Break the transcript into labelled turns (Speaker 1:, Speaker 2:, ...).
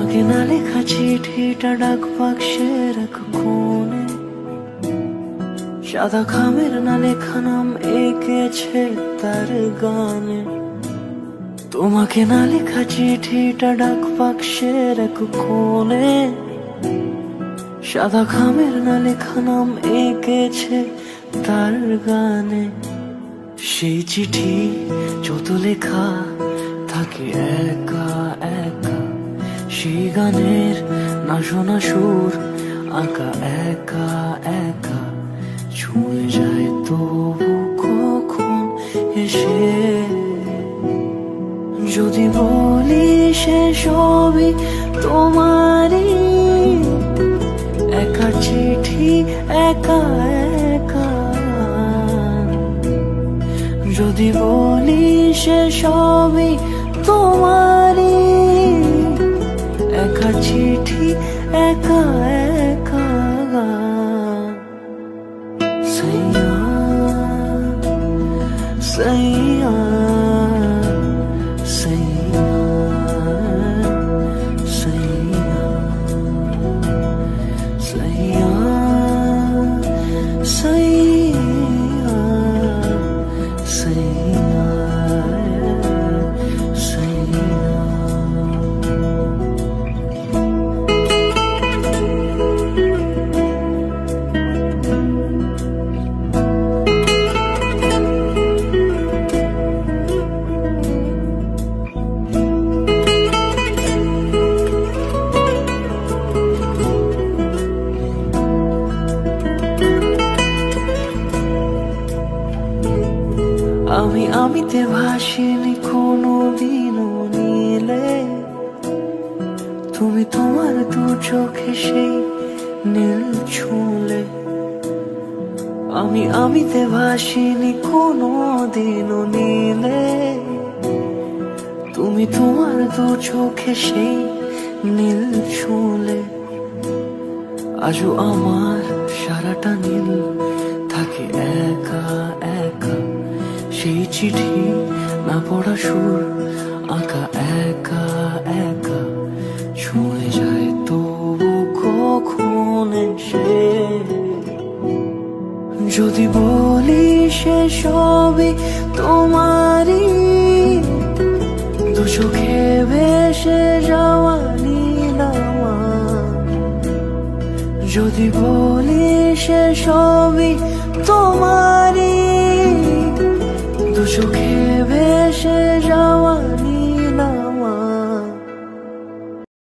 Speaker 1: তোমাকে না লেখা চিঠিটা ডাক বাক্সের এক কোণে, সাদা খামের না লেখা নাম এঁকেছে তার গানে। তোমাকে না লেখা চিঠিটা ডাক বাক্সের এক কোণে, সাদা খামের না লেখা নাম এঁকেছে তার গানে। সেই চিঠি যত লেখা থাকে একা একা, সেই গানের না শোনা সুর আঁকা একা একা, ছুঁয়ে যায় তবু কখন এসে। যদি বলি সে সবই তোমারই, একা চিঠি একা একা। যদি বলি সে সবই তোমারই, একা চিঠি একা একা। সাইয়া সাইয়া সাইয়া সাইয়া সাইয়া সাইয়া সাইয়া সাইয়া। আমিতে ভাসিনি কোনো দিনও নীলে, তুমি তোমার দু চোখে সেই নীল ছুঁলে। আমিতে ভাসিনি কোনো দিনও নীলে, তুমি তোমার দু চোখে সেই নীল ছুঁলে। আজও আমার সারাটা নীল থাকে একা একা, সেই চিঠি না পড়া সুর আঁকা একা একা, ছুঁয়ে যায় তবু কখন এসে। যদি বলি সে সবই তোমারই, দু চোখে ভেসে যাওয়া নীলামা। যদি বলি সে সবই তোমারই, দু চোখে ভেসে